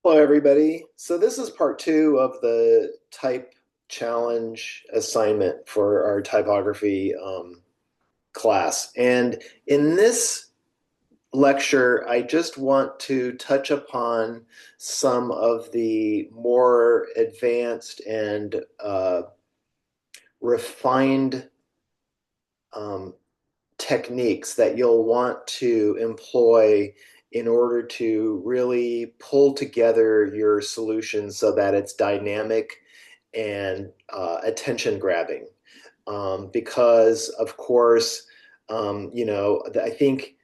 Hello, everybody. So this is part two of the type challenge assignment for our typography class. And in this lecture, I just want to touch upon some of the more advanced and refined um, techniques that you'll want to employ in order to really pull together your solution so that it's dynamic and attention grabbing. Because, of course, I think,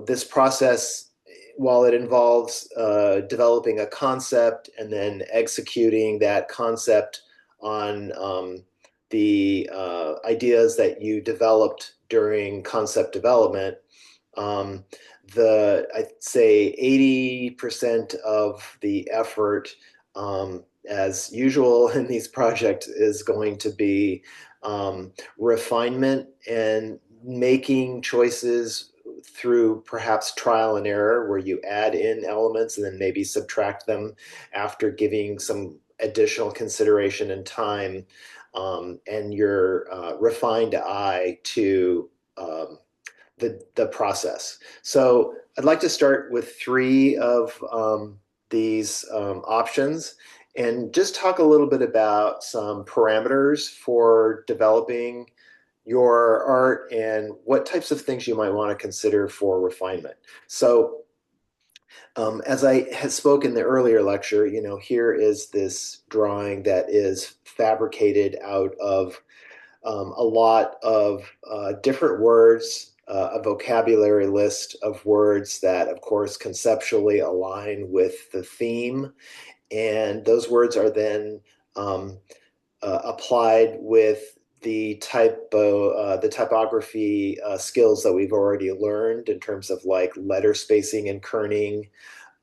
this process, while it involves developing a concept and then executing that concept on the ideas that you developed during concept development, um, I'd say 80% of the effort, as usual in these projects, is going to be refinement and making choices through perhaps trial and error, where you add in elements and then maybe subtract them after giving some additional consideration and time, and your refined eye to the process. So I'd like to start with three of these options and just talk a little bit about some parameters for developing your art and what types of things you might want to consider for refinement. So as I had spoken in the earlier lecture, here is this drawing that is fabricated out of a lot of different words, a vocabulary list of words that, of course, conceptually align with the theme. And those words are then um, applied with the typography skills that we've already learned in terms of like letter spacing and kerning,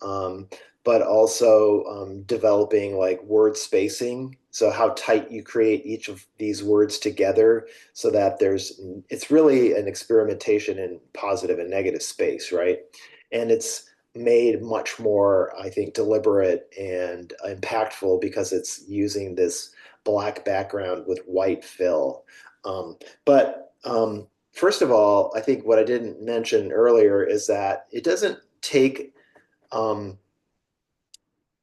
um, but also developing like word spacing. So how tight you create each of these words together so that it's really an experimentation in positive and negative space, right? And it's made much more, I think, deliberate and impactful because it's using this black background with white fill. But first of all, I think what I didn't mention earlier is that it doesn't take um,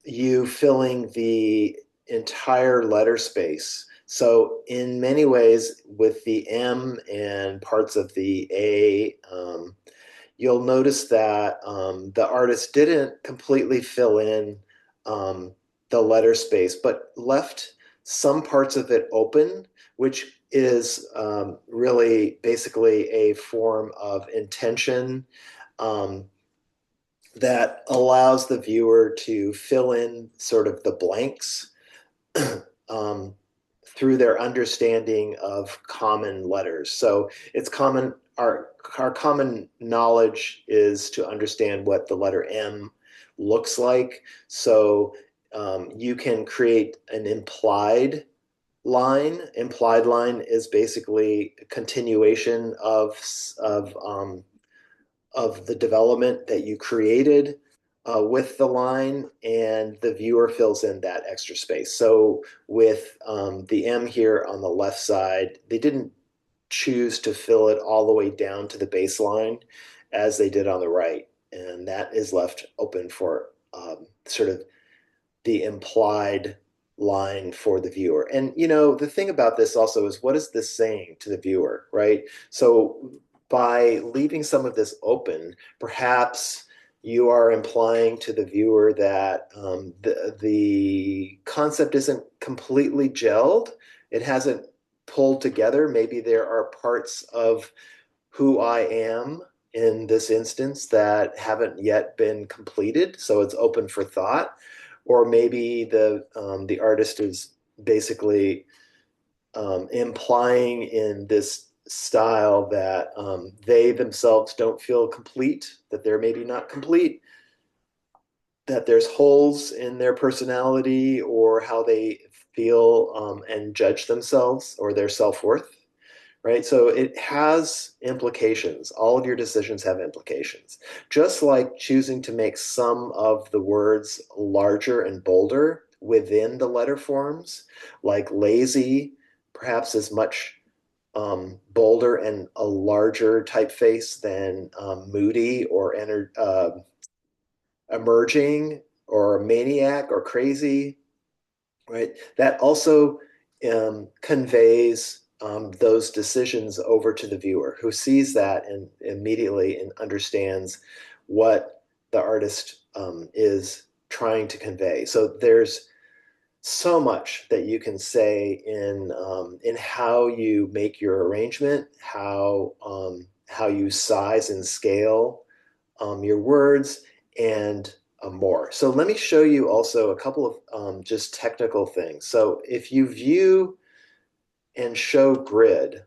you filling the entire letter space. So in many ways, with the M and parts of the A, you'll notice that the artist didn't completely fill in um, the letter space, but left some parts of it open, which is really basically a form of intention, um, that allows the viewer to fill in sort of the blanks um, through their understanding of common letters. So it's common, our common knowledge is to understand what the letter M looks like. So you can create an implied line. Implied line is basically a continuation of the development that you created with the line, and the viewer fills in that extra space. So with the M here on the left side, they didn't choose to fill it all the way down to the baseline as they did on the right. And that is left open for sort of the implied line for the viewer. And the thing about this also is, what is this saying to the viewer, right? So by leaving some of this open, perhaps you are implying to the viewer that the concept isn't completely gelled. It hasn't pulled together. Maybe there are parts of who I am in this instance that haven't yet been completed. So it's open for thought. Or maybe the artist is basically implying in this style that they themselves don't feel complete, that they're maybe not complete, that there's holes in their personality or how they feel and judge themselves or their self-worth, right? So it has implications. All of your decisions have implications. Just like choosing to make some of the words larger and bolder within the letter forms, like lazy perhaps is much bolder and a larger typeface than moody or emerging or maniac or crazy, right? That also conveys those decisions over to the viewer who sees that and immediately and understands what the artist is trying to convey. So there's so much that you can say in how you make your arrangement, how you size and scale your words, and more. So let me show you also a couple of just technical things. So if you view and show grid,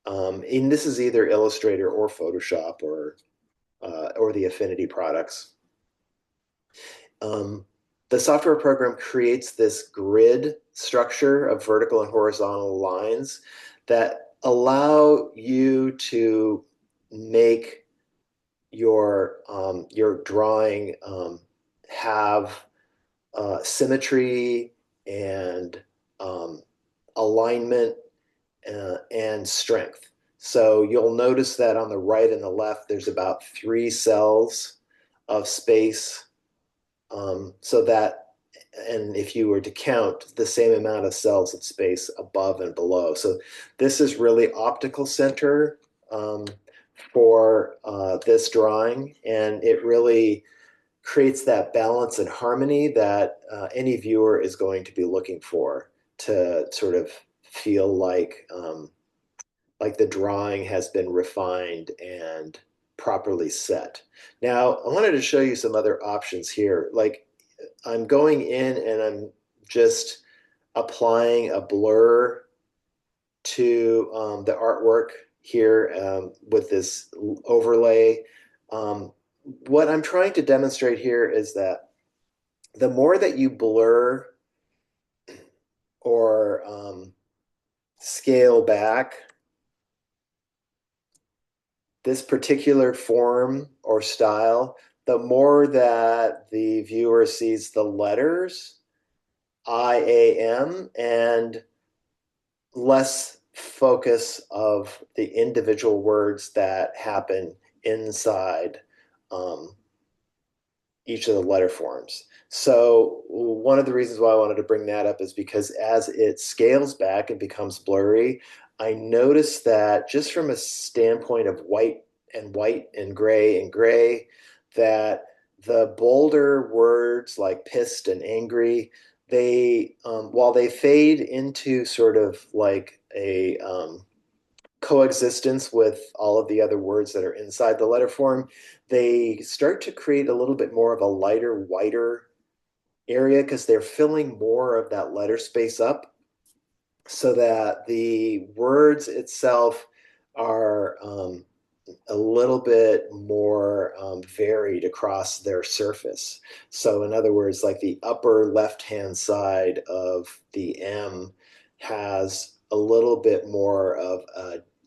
and this is either Illustrator or Photoshop or the Affinity products, um, the software program creates this grid structure of vertical and horizontal lines that allow you to make your drawing have symmetry and um, alignment and strength. So you'll notice that on the right and the left, there's about 3 cells of space, so that, and if you were to count, the same amount of cells of space above and below. So this is really optical center um, for this drawing, and it really creates that balance and harmony that any viewer is going to be looking for to sort of feel like the drawing has been refined and properly set. Now, I wanted to show you some other options here. Like I'm going in and I'm just applying a blur to the artwork here with this overlay. Um, what I'm trying to demonstrate here is that the more that you blur or scale back this particular form or style, the more that the viewer sees the letters IAM and less focus of the individual words that happen inside um, each of the letter forms. So one of the reasons why I wanted to bring that up is because as it scales back and becomes blurry, I noticed that just from a standpoint of white and gray, that the bolder words like pissed and angry, they while they fade into sort of like a coexistence with all of the other words that are inside the letter form, they start to create a little bit more of a lighter, whiter area because they're filling more of that letter space up so that the words itself are a little bit more varied across their surface. So, in other words, like the upper left-hand side of the M has a little bit more of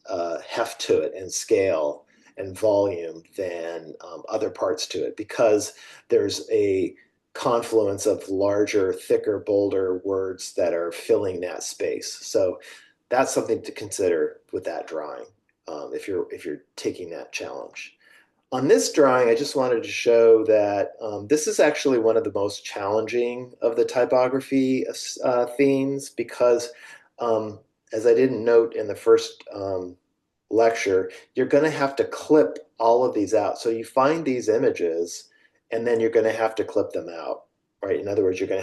a heft to it and scale and volume than other parts to it because there's a confluence of larger, thicker, bolder words that are filling that space. So that's something to consider with that drawing if you're taking that challenge. On this drawing, I just wanted to show that this is actually one of the most challenging of the typography themes because, um, as I didn't note in the first lecture, you're going to have to clip all of these out. So you find these images, and then you're going to have to clip them out, right? In other words, you're going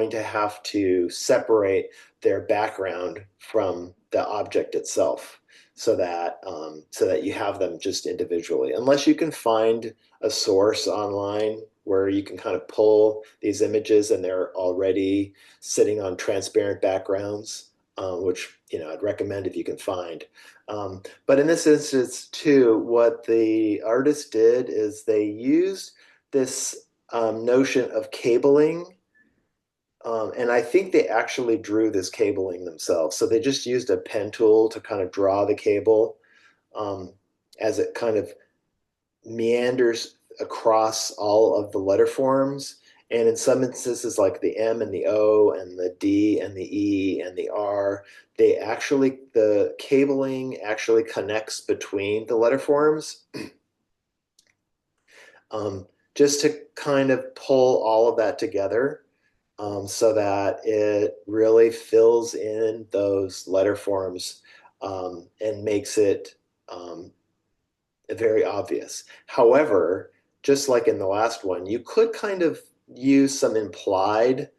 to have to separate their background from the object itself so that you have them just individually. Unless you can find a source online where you can kind of pull these images and they're already sitting on transparent backgrounds, which I'd recommend if you can find. But in this instance, too, what the artist did is they used this notion of cabling And I think they actually drew this cabling themselves. So they just used a pen tool to kind of draw the cable um, as it kind of meanders across all of the letter forms. And in some instances, like the M and the O and the D and the E and the R, the cabling actually connects between the letter forms, just to kind of pull all of that together, so that it really fills in those letter forms, and makes it um, very obvious. However, just like in the last one, you could kind of use some implied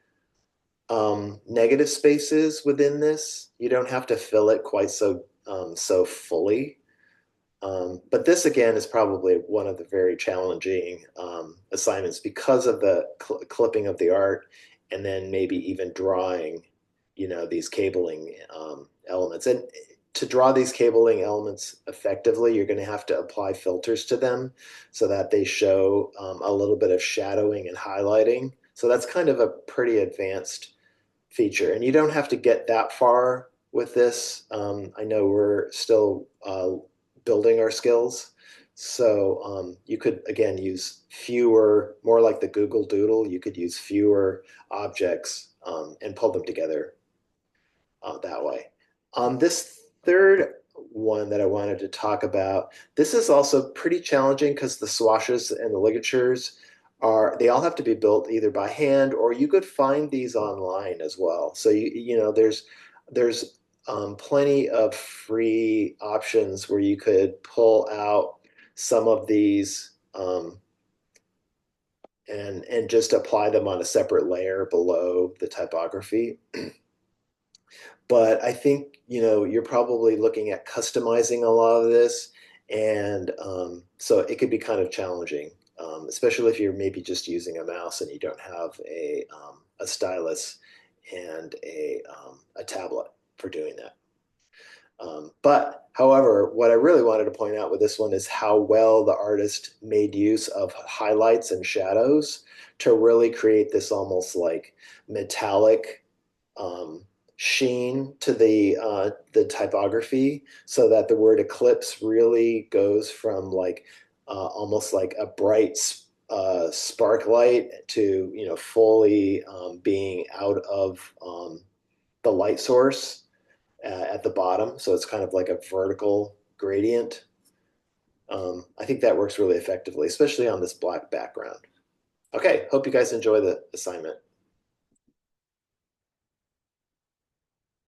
negative spaces within this. You don't have to fill it quite so fully. But this again is probably one of the very challenging assignments because of the clipping of the art, and then maybe even drawing, these cabling elements. And to draw these cabling elements effectively, you're going to have to apply filters to them so that they show a little bit of shadowing and highlighting. So that's kind of a pretty advanced feature. And you don't have to get that far with this. I know we're still building our skills. So you could, again, use fewer, more like the Google Doodle, you could use fewer objects and pull them together that way. This third one that I wanted to talk about, this is also pretty challenging because the swashes and the ligatures they all have to be built either by hand, or you could find these online as well. So there's plenty of free options where you could pull out some of these and just apply them on a separate layer below the typography. But I think, you're probably looking at customizing a lot of this. And so it could be kind of challenging, especially if you're maybe just using a mouse and you don't have a stylus and a tablet for doing that. But however, what I really wanted to point out with this one is how well the artist made use of highlights and shadows to really create this almost like metallic um, sheen to the typography, so that the word eclipse really goes from like almost like a bright spark light to fully being out of the light source at the bottom. So it's kind of like a vertical gradient. I think that works really effectively, especially on this black background. Okay, hope you guys enjoy the assignment.